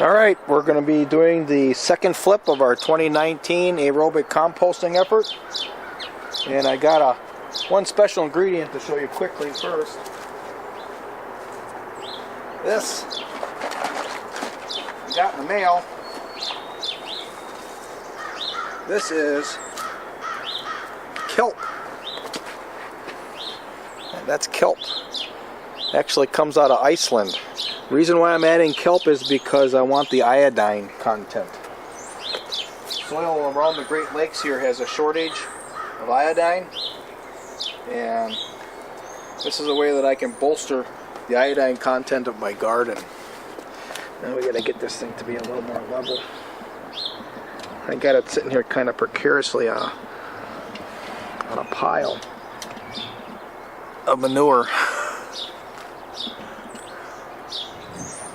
Alright, we're going to be doing the second flip of our 2019 aerobic composting effort. And I got one special ingredient to show you quickly first. This I got in the mail. This is kelp. And that's kelp. Actually comes out of Iceland. Reason why I'm adding kelp is because I want the iodine content. Soil around the Great Lakes here has a shortage of iodine, and this is a way that I can bolster the iodine content of my garden. Now we gotta get this thing to be a little more level. I got it sitting here kind of precariously on a pile of manure.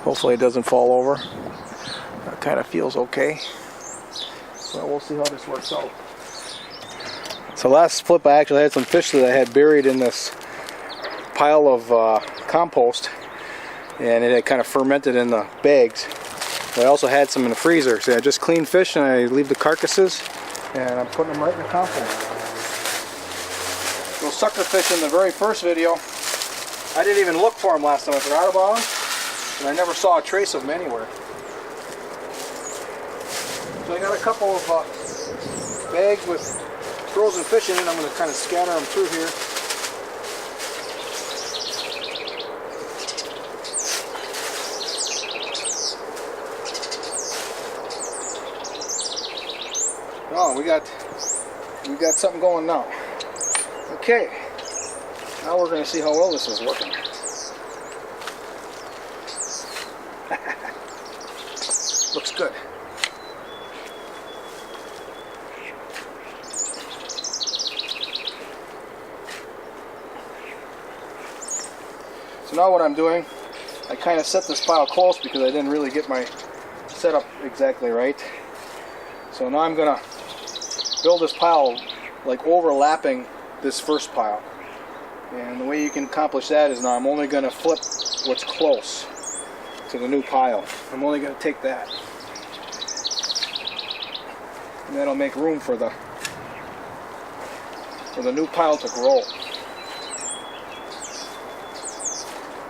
Hopefully it doesn't fall over. It kind of feels okay. So we'll see how this works out. So last flip I actually had some fish that I had buried in this pile of compost, and it had kind of fermented in the bags. But I also had some in the freezer. So I just cleaned fish and I leave the carcasses and I'm putting them right in the compost. Those sucker fish in the very first video, I didn't even look for them last time. I forgot about them. And I never saw a trace of them anywhere. So I got a couple of bags with frozen fish in it. I'm going to kind of scatter them through here. Oh, we got something going now. Okay, now we're going to see how well this is working. Looks good. So now what I'm doing, I kind of set this pile close because I didn't really get my setup exactly right. So now I'm going to build this pile like overlapping this first pile. And the way you can accomplish that is now I'm only going to flip what's close to the new pile. I'm only going to take that. And that'll make room for the new pile to grow.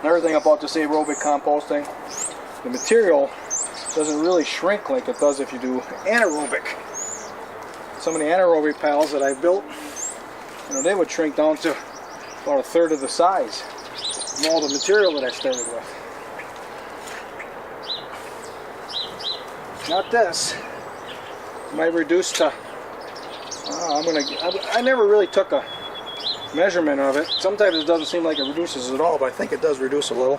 Another thing about this aerobic composting, the material doesn't really shrink like it does if you do anaerobic. Some of the anaerobic piles that I built, they would shrink down to about a third of the size from all the material that I started with. Not this. Might reduce to. I never really took a measurement of it. Sometimes it doesn't seem like it reduces at all, but I think it does reduce a little.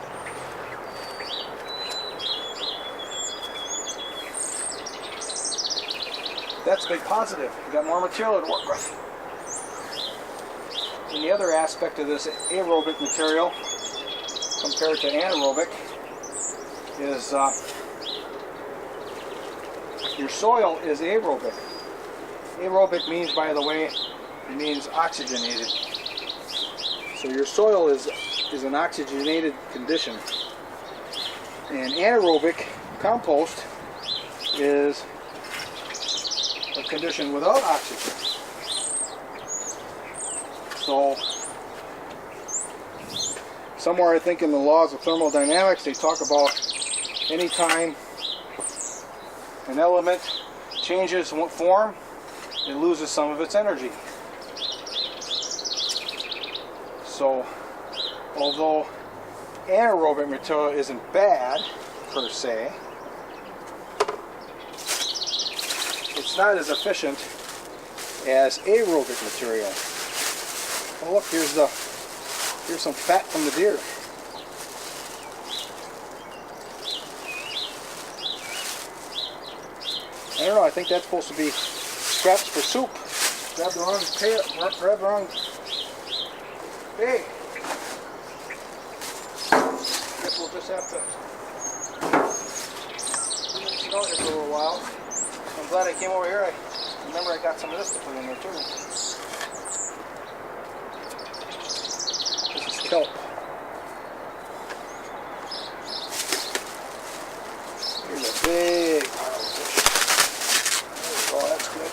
That's a big positive. You got more material to work with. And the other aspect of this aerobic material compared to anaerobic is your soil is aerobic. Aerobic means, by the way, it means oxygenated. So your soil is an oxygenated condition. And anaerobic compost is a condition without oxygen. So somewhere I think in the laws of thermodynamics they talk about any time an element changes form, it loses some of its energy. So, although anaerobic material isn't bad, per se, it's not as efficient as aerobic material. Oh look, here's some fat from the deer. I don't know, I think that's supposed to be scraps for soup. Grab the wrong tail, grab the wrong. Hey! Guess we'll just have to leave it out here for a little while. I'm glad I came over here. I remember I got some of this to put in there too. This is kelp. Here's a big pile of fish. There we go, that's good.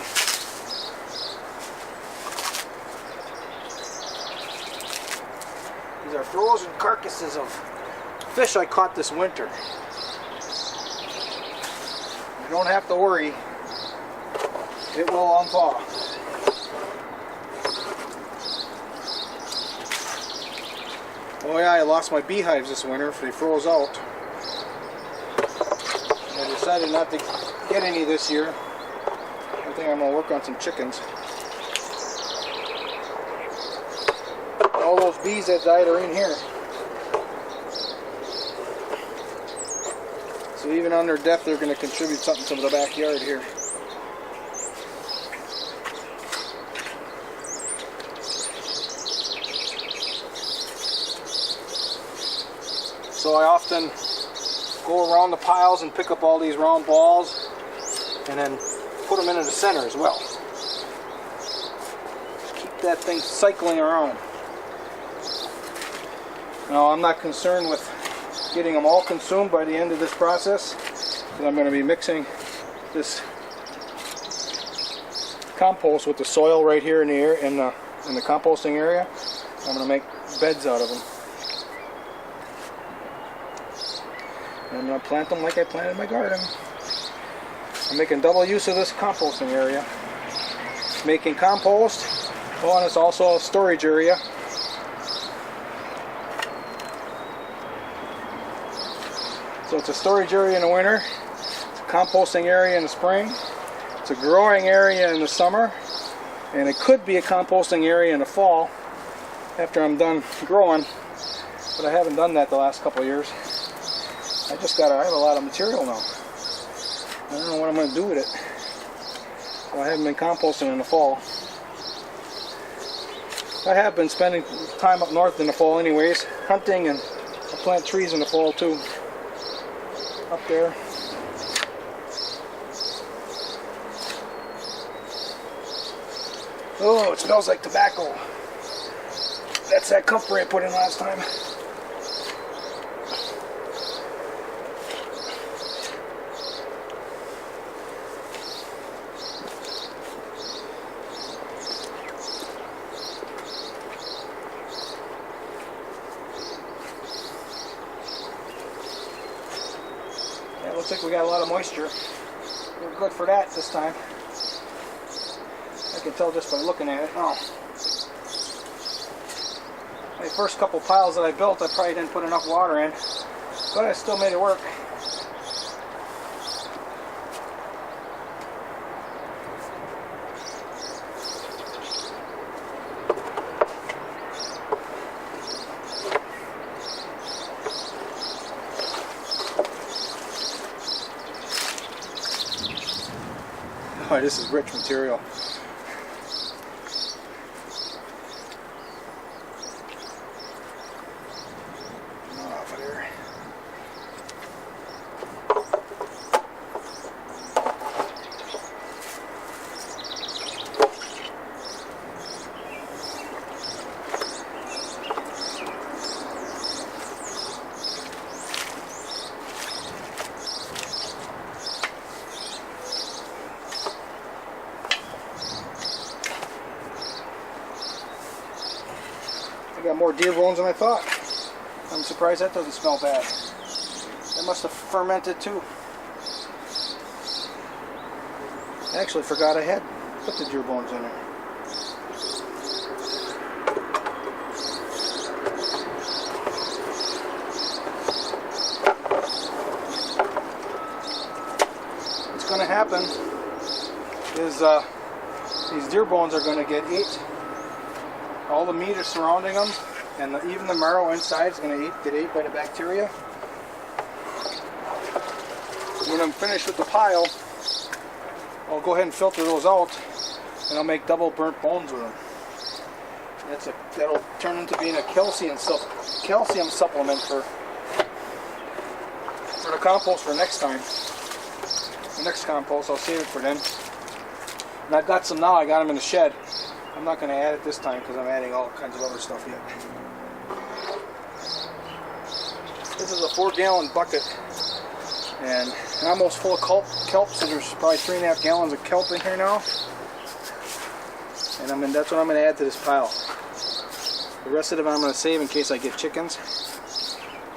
These are frozen carcasses of fish I caught this winter. You don't have to worry, it will unthaw. Oh yeah, I lost my beehives this winter if they froze out. And I decided not to get any this year. I think I'm going to work on some chickens. All those bees that died are in here. So even on their death, they're going to contribute something to the backyard here. So I often go around the piles and pick up all these round balls and then put them into the center as well. Keep that thing cycling around. Now I'm not concerned with getting them all consumed by the end of this process, because I'm going to be mixing this compost with the soil right here in the air in the composting area. I'm going to make beds out of them. And I'm going to plant them like I planted my garden. I'm making double use of this composting area. Making compost, oh, and it's also a storage area. So it's a storage area in the winter, it's a composting area in the spring, it's a growing area in the summer, and it could be a composting area in the fall after I'm done growing, but I haven't done that the last couple of years. I have a lot of material now. I don't know what I'm going to do with it. So I haven't been composting in the fall. I have been spending time up north in the fall anyways, hunting, and I plant trees in the fall too. Up there. Oh, it smells like tobacco. That's that comfrey I put in last time. Looks like we got a lot of moisture. We're good for that this time. I can tell just by looking at it. Oh. My first couple piles that I built, I probably didn't put enough water in, but I still made it work. Oh, this is rich material. Off of there. Got more deer bones than I thought. I'm surprised that doesn't smell bad. That must have fermented too. I actually forgot I had put the deer bones in there. What's going to happen is these deer bones are going to get ate. All the meat is surrounding them, and even the marrow inside is going to get ate by the bacteria. When I'm finished with the pile, I'll go ahead and filter those out, and I'll make double burnt bones with them. That'll turn into being a calcium supplement for the compost for next time. The next compost, I'll save it for then. And I've got some now. I got them in the shed. I'm not going to add it this time because I'm adding all kinds of other stuff yet. This is a 4-gallon bucket, And almost full of kelp, so there's probably 3.5 gallons of kelp in here now. And that's what I'm going to add to this pile. The rest of it I'm going to save in case I get chickens.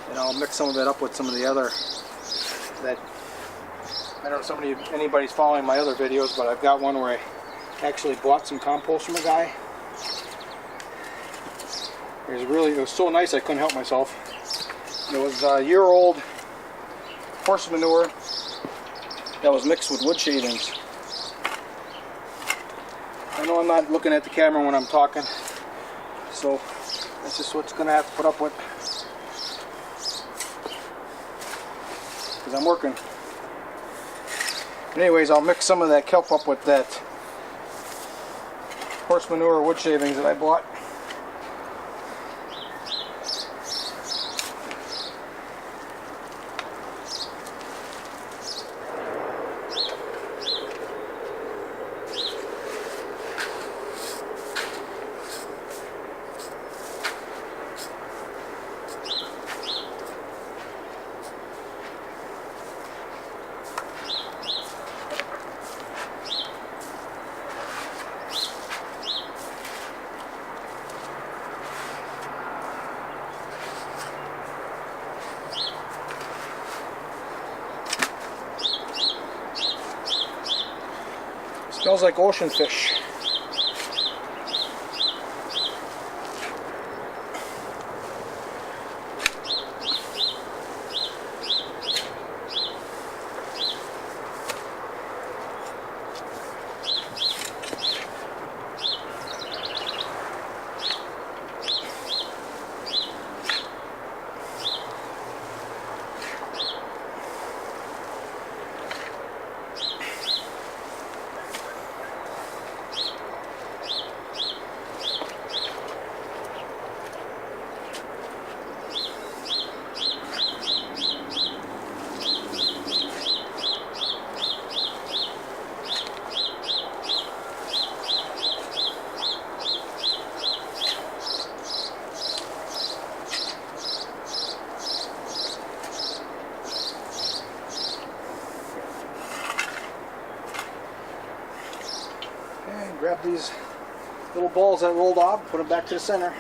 And I'll mix some of it up with some of the other, that, I don't know if anybody's following my other videos, but I've got one where I actually bought some compost from a guy. It was so nice I couldn't help myself. It was a year-old horse manure that was mixed with wood shavings. I know I'm not looking at the camera when I'm talking, so that's just what's going to have to put up with, because I'm working. But anyways, I'll mix some of that kelp up with that horse manure wood shavings that I bought. Smells like ocean fish. And grab these little balls that rolled off, put them back to the center.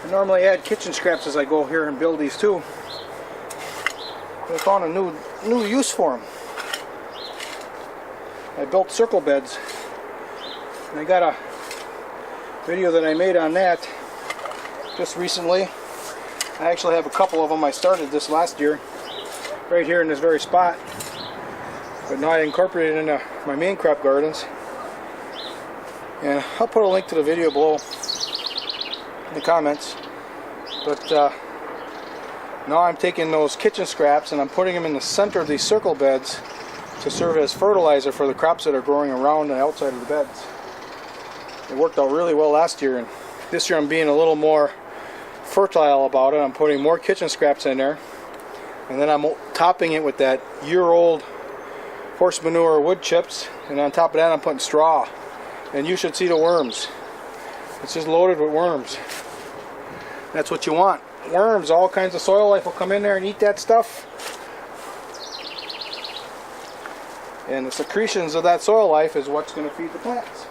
I normally add kitchen scraps as I go here and build these too. I found a new use for them. I built circle beds, and I got a video that I made on that just recently. I actually have a couple of them. I started this last year right here in this very spot, but now I incorporated it into my main crop gardens, and I'll put a link to the video below in the comments. But now I'm taking those kitchen scraps and I'm putting them in the center of these circle beds to serve as fertilizer for the crops that are growing around the outside of the beds. It worked out really well last year, and this year I'm being a little more fertile about it. I'm putting more kitchen scraps in there, and then I'm topping it with that year-old horse manure wood chips, and on top of that I'm putting straw. And you should see the worms. It's just loaded with worms. That's what you want. Worms, all kinds of soil life will come in there and eat that stuff. And the secretions of that soil life is what's going to feed the plants.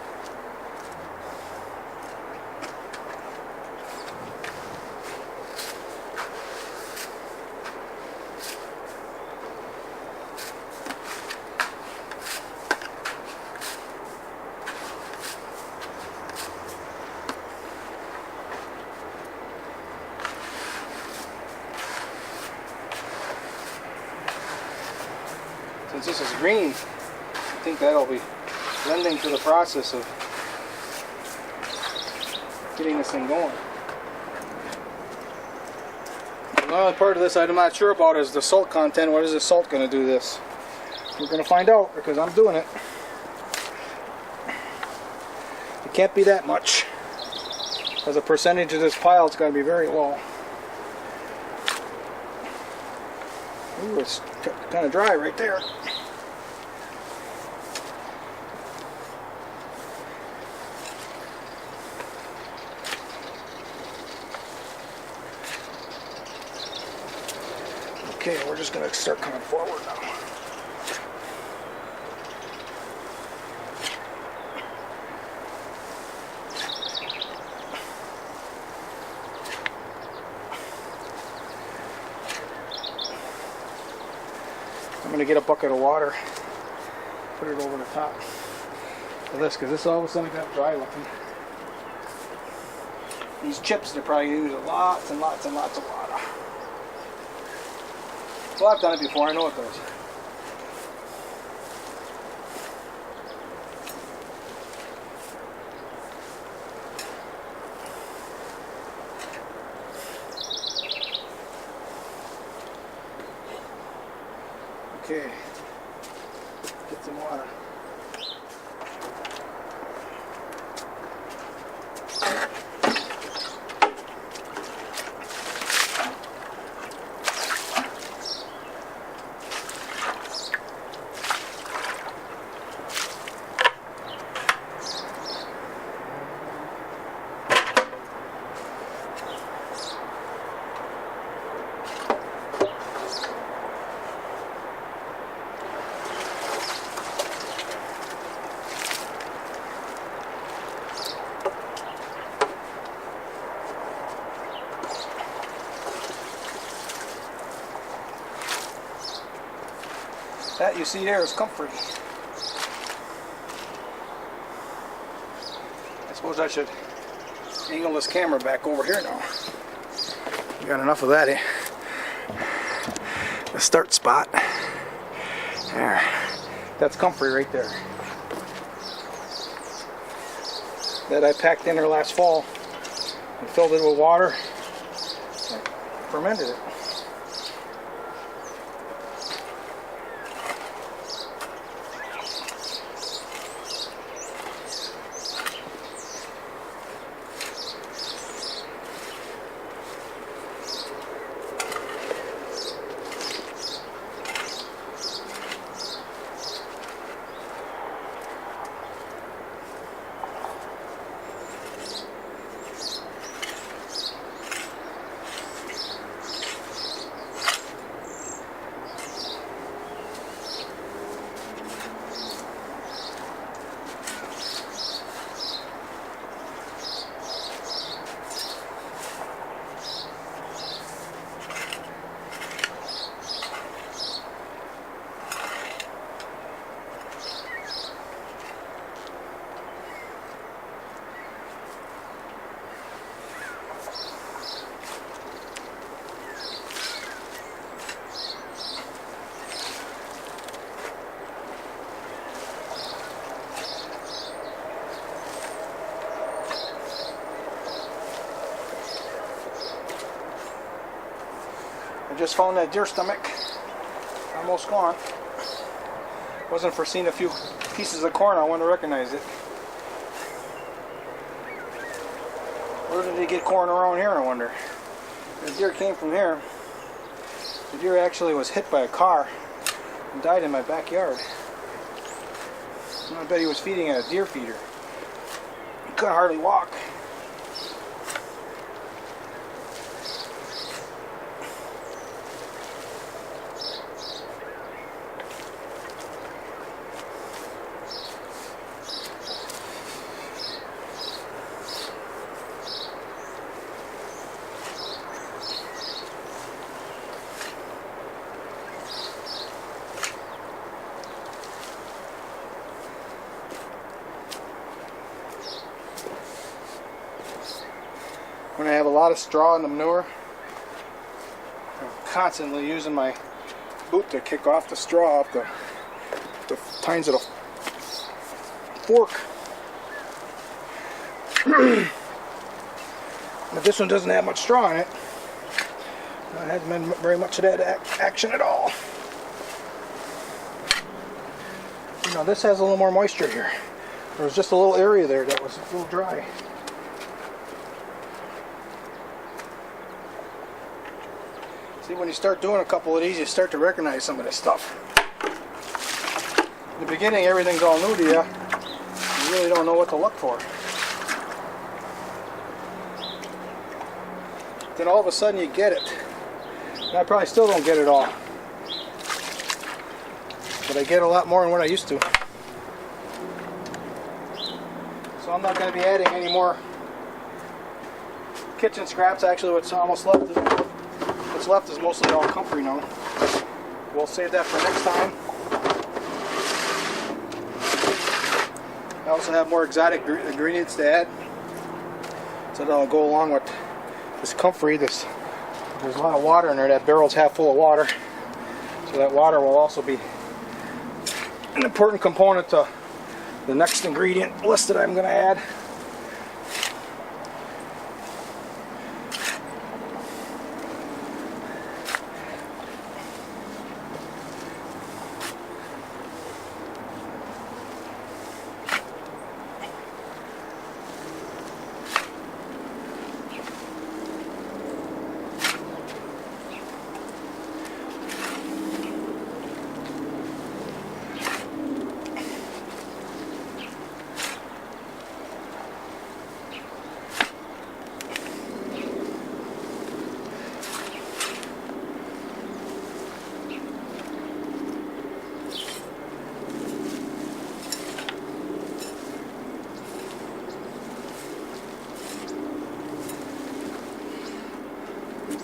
Since this is green, I think that'll be lending to the process of getting this thing going. The only part of this I'm not sure about is the salt content. What is the salt going to do this? We're going to find out because I'm doing it. It can't be that much. As a percentage of this pile, it's going to be very low. Ooh, it's kind of dry right there. Okay, we're just going to start coming forward now. I'm going to get a bucket of water, put it over the top of this, because this all of a sudden got dry looking. These chips, they're probably using lots and lots and lots of water. Well, I've done it before, I know it does. Okay, get some water. That you see there is comfrey. I suppose I should angle this camera back over here now. We got enough of that here. The start spot. There. That's comfrey right there. That I packed in there last fall and filled it with water and fermented it. I just found that deer stomach, almost gone. Wasn't for seeing a few pieces of corn, I wouldn't recognize it. Where did they get corn around here, I wonder? The deer came from here. The deer actually was hit by a car and died in my backyard. I bet he was feeding at a deer feeder. He couldn't hardly walk. When I have a lot of straw in the manure, I'm constantly using my boot to kick off the straw off the tines that'll work. But this one doesn't have much straw in it. It hasn't been very much of that action at all. You know, this has a little more moisture here. There was just a little area there that was a little dry. See, when you start doing a couple of these, you start to recognize some of this stuff. In the beginning, everything's all new to you. You really don't know what to look for. Then all of a sudden you get it. And I probably still don't get it all. But I get a lot more than what I used to. So I'm not going to be adding any more kitchen scraps. Actually, what's left is mostly all comfrey now. We'll save that for next time. I also have more exotic ingredients to add. So that'll go along with this comfrey. There's a lot of water in there. That barrel's half full of water. So that water will also be an important component to the next ingredient list that I'm going to add.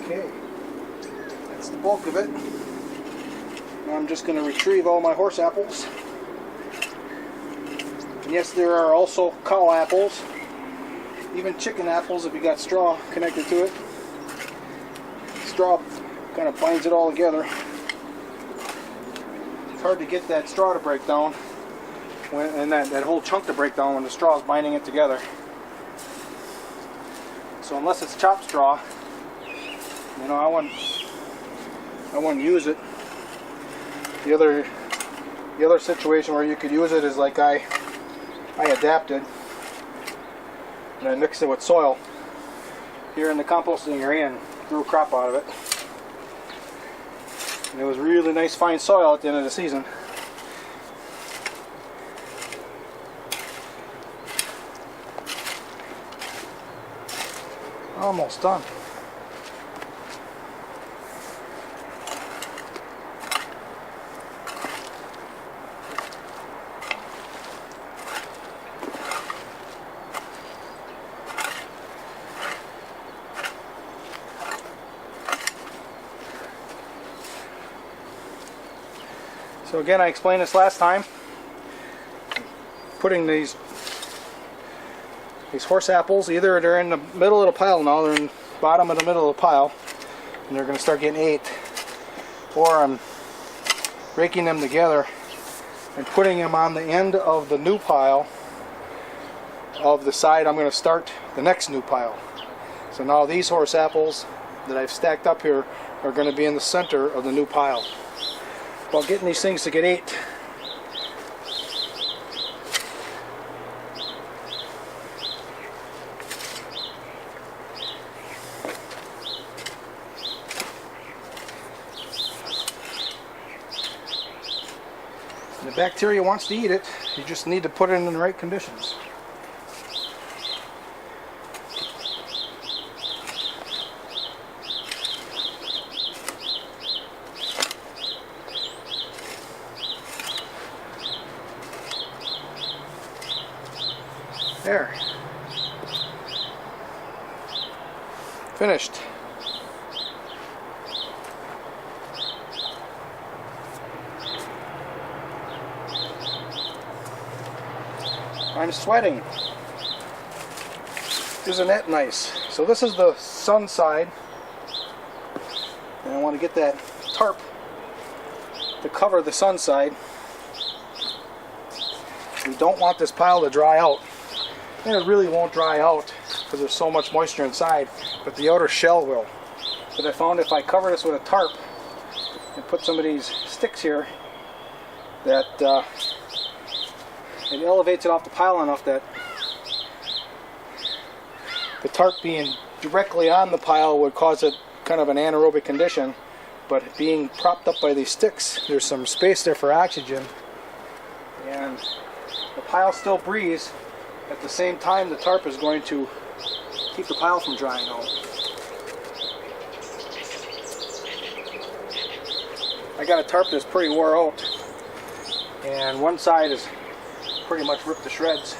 Okay, that's the bulk of it. Now I'm just going to retrieve all my horse apples. And yes, there are also cow apples, even chicken apples if you got straw connected to it. Straw kind of binds it all together. It's hard to get that straw to break down, and that whole chunk to break down when the straw is binding it together. So unless it's chopped straw, you know, I wouldn't use it. The other situation where you could use it is like I adapted, and I mixed it with soil here in the composting area and grew a crop out of it. And it was really nice fine soil at the end of the season. Almost done. So again, I explained this last time. Putting these horse apples, either they're in the middle of the pile now, they're in the bottom of the middle of the pile, and they're going to start getting ate, or I'm raking them together and putting them on the end of the new pile of the side I'm going to start the next new pile. So now these horse apples that I've stacked up here are going to be in the center of the new pile. While getting these things to get ate, the bacteria wants to eat it, you just need to put it in the right conditions. There. Finished. I'm sweating. Isn't that nice? So this is the sun side. And I want to get that tarp to cover the sun side. We don't want this pile to dry out. And it really won't dry out because there's so much moisture inside, but the outer shell will. But I found if I cover this with a tarp and put some of these sticks here, that it elevates it off the pile enough that the tarp being directly on the pile would cause it kind of an anaerobic condition, but being propped up by these sticks, there's some space there for oxygen, and the pile still breathes. At the same time, the tarp is going to keep the pile from drying out. I got a tarp that's pretty wore out, and one side is pretty much ripped to shreds.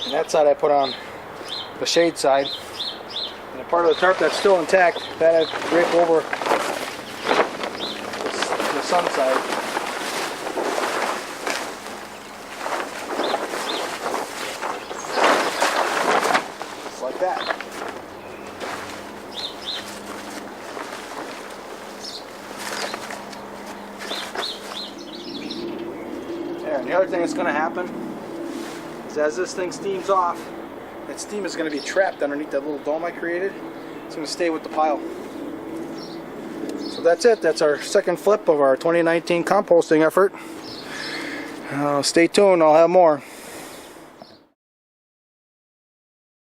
And that side I put on the shade side. And the part of the tarp that's still intact, that I drape over the sun side. Like that. There, and the other thing that's going to happen is as this thing steams off, that steam is going to be trapped underneath that little dome I created. It's going to stay with the pile. So that's it. That's our second flip of our 2019 composting effort. Stay tuned, I'll have more.